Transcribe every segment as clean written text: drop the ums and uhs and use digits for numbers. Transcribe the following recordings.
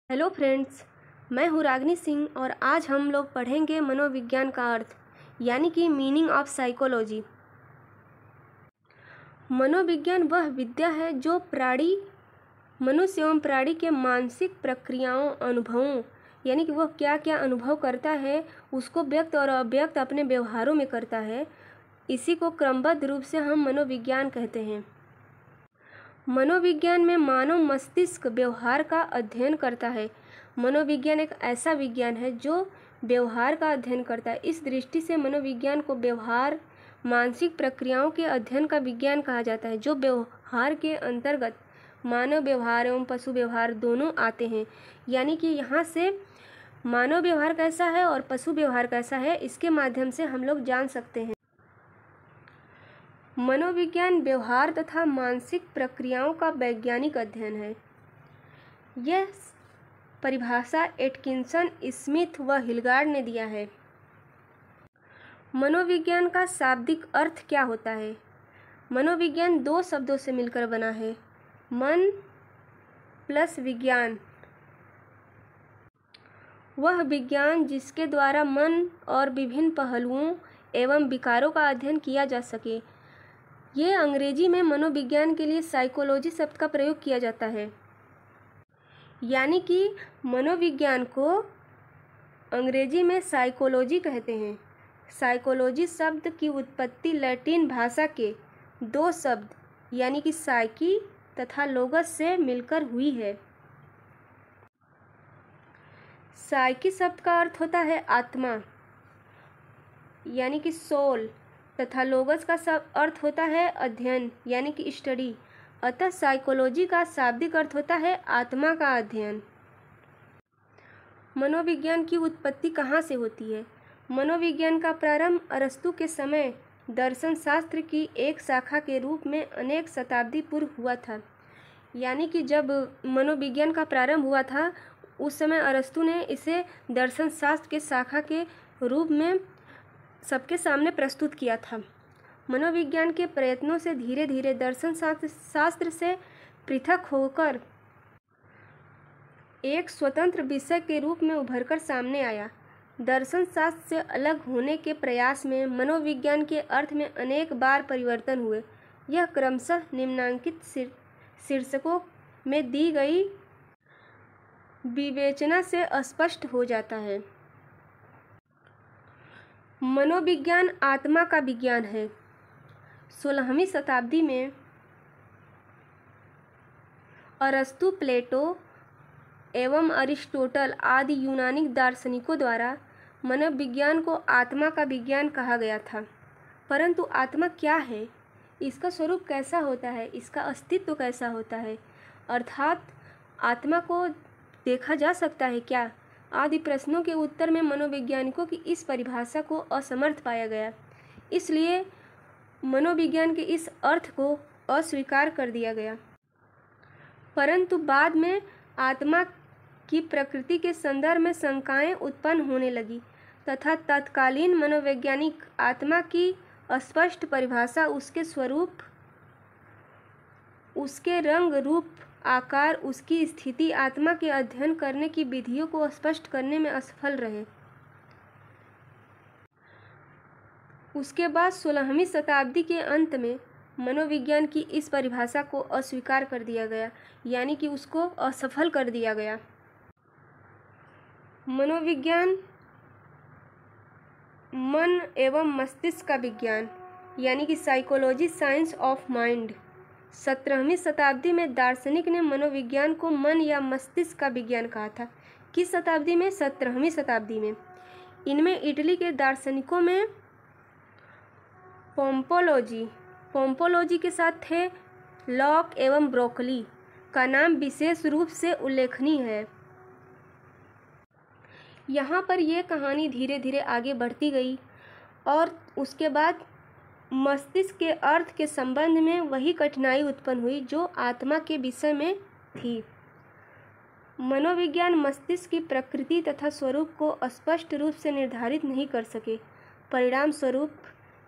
Hello friends, मैं हूँ रागनी सिंह और आज हम लोग पढ़ेंगे मनोविज्ञान का अर्थ यानी कि मीनिंग ऑफ साइकोलॉजी। मनोविज्ञान वह विद्या है जो मनुष्य एवं प्राणी के मानसिक प्रक्रियाओं, अनुभवों यानी कि वह क्या क्या अनुभव करता है उसको व्यक्त और अव्यक्त अपने व्यवहारों में करता है। इसी को क्रमबद्ध रूप से हम मनोविज्ञान कहते हैं। मनोविज्ञान में मानव मस्तिष्क व्यवहार का अध्ययन करता है। मनोविज्ञान एक ऐसा विज्ञान है जो व्यवहार का अध्ययन करता है। इस दृष्टि से मनोविज्ञान को व्यवहार, मानसिक प्रक्रियाओं के अध्ययन का विज्ञान कहा जाता है, जो व्यवहार के अंतर्गत मानव व्यवहार एवं पशु व्यवहार दोनों आते हैं। यानी कि यहाँ से मानव व्यवहार कैसा है और पशु व्यवहार कैसा है, इसके माध्यम से हम लोग जान सकते हैं। मनोविज्ञान व्यवहार तथा मानसिक प्रक्रियाओं का वैज्ञानिक अध्ययन है। यह परिभाषा एटकिंसन, स्मिथ व हिलगार्ड ने दिया है। मनोविज्ञान का शाब्दिक अर्थ क्या होता है? मनोविज्ञान दो शब्दों से मिलकर बना है, मन प्लस विज्ञान। वह विज्ञान जिसके द्वारा मन और विभिन्न पहलुओं एवं विकारों का अध्ययन किया जा सके। ये अंग्रेजी में मनोविज्ञान के लिए साइकोलॉजी शब्द का प्रयोग किया जाता है। यानी कि मनोविज्ञान को अंग्रेजी में साइकोलॉजी कहते हैं। साइकोलॉजी शब्द की उत्पत्ति लैटिन भाषा के दो शब्द यानी कि साइकी तथा लोगस से मिलकर हुई है। साइकी शब्द का अर्थ होता है आत्मा यानी कि सोल, तथा लोगस का अर्थ होता है अध्ययन यानी कि स्टडी। अतः साइकोलॉजी का शाब्दिक अर्थ होता है आत्मा का अध्ययन। मनोविज्ञान की उत्पत्ति कहाँ से होती है? मनोविज्ञान का प्रारंभ अरस्तु के समय दर्शन शास्त्र की एक शाखा के रूप में अनेक शताब्दी पूर्व हुआ था। यानी कि जब मनोविज्ञान का प्रारंभ हुआ था उस समय अरस्तु ने इसे दर्शन शास्त्र के शाखा के रूप में सबके सामने प्रस्तुत किया था। मनोविज्ञान के प्रयत्नों से धीरे धीरे दर्शन शास्त्र से पृथक होकर एक स्वतंत्र विषय के रूप में उभरकर सामने आया। दर्शन शास्त्र से अलग होने के प्रयास में मनोविज्ञान के अर्थ में अनेक बार परिवर्तन हुए। यह क्रमशः निम्नांकित शीर्षकों में दी गई विवेचना से स्पष्ट हो जाता है। मनोविज्ञान आत्मा का विज्ञान है। 16वीं शताब्दी में अरस्तु, प्लेटो एवं अरिस्टोटल आदि यूनानी दार्शनिकों द्वारा मनोविज्ञान को आत्मा का विज्ञान कहा गया था। परंतु आत्मा क्या है, इसका स्वरूप कैसा होता है, इसका अस्तित्व कैसा होता है, अर्थात आत्मा को देखा जा सकता है क्या, आदि प्रश्नों के उत्तर में मनोवैज्ञानिकों की इस परिभाषा को असमर्थ पाया गया। इसलिए मनोविज्ञान के इस अर्थ को अस्वीकार कर दिया गया। परंतु बाद में आत्मा की प्रकृति के संदर्भ में शंकाएं उत्पन्न होने लगी तथा तत्कालीन मनोवैज्ञानिक आत्मा की स्पष्ट परिभाषा, उसके स्वरूप, उसके रंग रूप, आकार, उसकी स्थिति, आत्मा के अध्ययन करने की विधियों को स्पष्ट करने में असफल रहे। उसके बाद 16वीं शताब्दी के अंत में मनोविज्ञान की इस परिभाषा को अस्वीकार कर दिया गया, यानी कि उसको असफल कर दिया गया। मनोविज्ञान मन एवं मस्तिष्क का विज्ञान यानी कि साइकोलॉजी, साइंस ऑफ माइंड। 17वीं शताब्दी में दार्शनिक ने मनोविज्ञान को मन या मस्तिष्क का विज्ञान कहा था। किस शताब्दी में? 17वीं शताब्दी में। इनमें इटली के दार्शनिकों में पोम्पोलोजी के साथ थे लॉक एवं ब्रोकली का नाम विशेष रूप से उल्लेखनीय है। यहाँ पर यह कहानी धीरे धीरे आगे बढ़ती गई और उसके बाद मस्तिष्क के अर्थ के संबंध में वही कठिनाई उत्पन्न हुई जो आत्मा के विषय में थी। मनोविज्ञान मस्तिष्क की प्रकृति तथा स्वरूप को स्पष्ट रूप से निर्धारित नहीं कर सके। परिणाम स्वरूप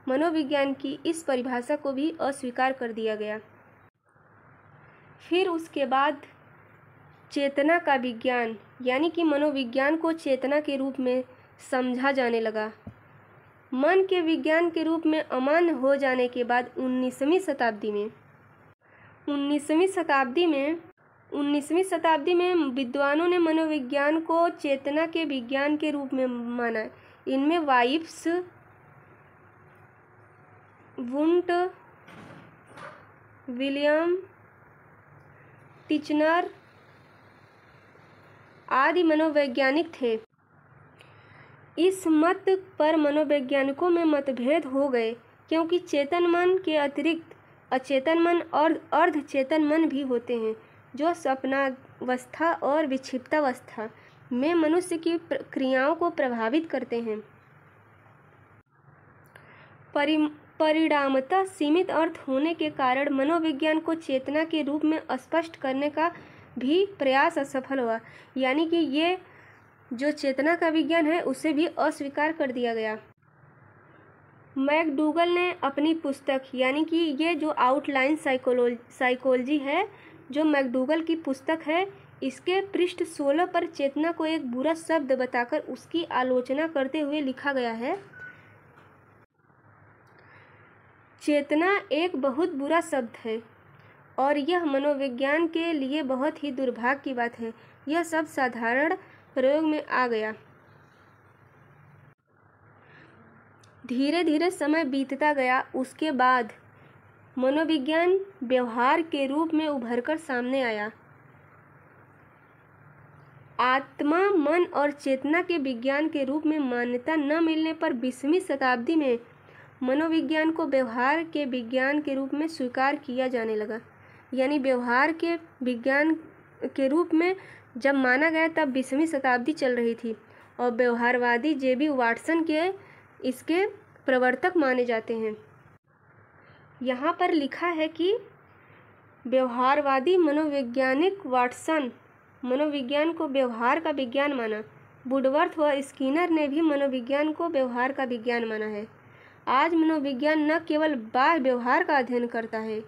मनोविज्ञान की इस परिभाषा को भी अस्वीकार कर दिया गया। फिर उसके बाद चेतना का विज्ञान यानी कि मनोविज्ञान को चेतना के रूप में समझा जाने लगा। मन के विज्ञान के रूप में अमान्य हो जाने के बाद 19वीं शताब्दी में विद्वानों ने मनोविज्ञान को चेतना के विज्ञान के रूप में माना। इनमें वाइप्स, वुंट, विलियम टिचनर आदि मनोवैज्ञानिक थे। इस मत पर मनोवैज्ञानिकों में मतभेद हो गए, क्योंकि चेतन मन के अतिरिक्त अचेतन मन और अर्धचेतन मन भी होते हैं, जो स्वप्नावस्था और विक्षिप्तावस्था में मनुष्य की क्रियाओं को प्रभावित करते हैं। परिणामतः सीमित अर्थ होने के कारण मनोविज्ञान को चेतना के रूप में स्पष्ट करने का भी प्रयास असफल हुआ, यानी कि ये जो चेतना का विज्ञान है उसे भी अस्वीकार कर दिया गया। मैकडूगल ने अपनी पुस्तक, यानी कि ये जो आउटलाइन साइकोलॉजी है, जो मैकडूगल की पुस्तक है, इसके पृष्ठ 16 पर चेतना को एक बुरा शब्द बताकर उसकी आलोचना करते हुए लिखा गया है, चेतना एक बहुत बुरा शब्द है और यह मनोविज्ञान के लिए बहुत ही दुर्भाग्य की बात है। यह शब्द साधारण प्रयोग में आ गया। धीरे धीरे समय बीतता गया। उसके बाद मनोविज्ञान व्यवहार के रूप में उभरकर सामने आया। आत्मा, मन और चेतना के विज्ञान के रूप में मान्यता न मिलने पर 20वीं शताब्दी में मनोविज्ञान को व्यवहार के विज्ञान के रूप में स्वीकार किया जाने लगा। यानी व्यवहार के विज्ञान के रूप में जब माना गया तब 20वीं शताब्दी चल रही थी और व्यवहारवादी जे.बी. वाटसन के इसके प्रवर्तक माने जाते हैं। यहाँ पर लिखा है कि व्यवहारवादी मनोवैज्ञानिक वाटसन मनोविज्ञान को व्यवहार का विज्ञान माना। वुडवर्थ व स्किनर ने भी मनोविज्ञान को व्यवहार का विज्ञान माना है। आज मनोविज्ञान न केवल बाह्य व्यवहार का अध्ययन करता है,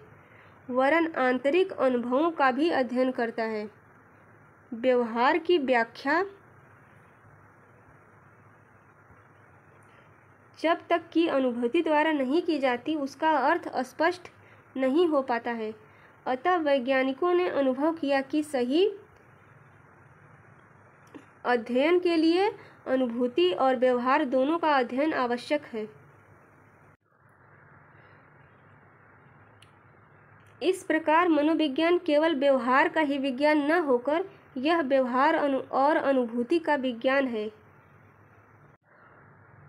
वरन आंतरिक अनुभवों का भी अध्ययन करता है। व्यवहार की व्याख्या जब तक कि अनुभूति द्वारा नहीं की जाती, उसका अर्थ स्पष्ट नहीं हो पाता है। अतः वैज्ञानिकों ने अनुभव किया कि सही अध्ययन के लिए अनुभूति और व्यवहार दोनों का अध्ययन आवश्यक है। इस प्रकार मनोविज्ञान केवल व्यवहार का ही विज्ञान न होकर यह व्यवहार और अनुभूति का विज्ञान है।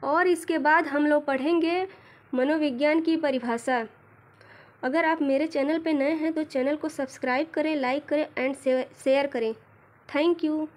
और इसके बाद हम लोग पढ़ेंगे मनोविज्ञान की परिभाषा। अगर आप मेरे चैनल पर नए हैं तो चैनल को सब्सक्राइब करें, लाइक करें एंड शेयर करें। Thank you.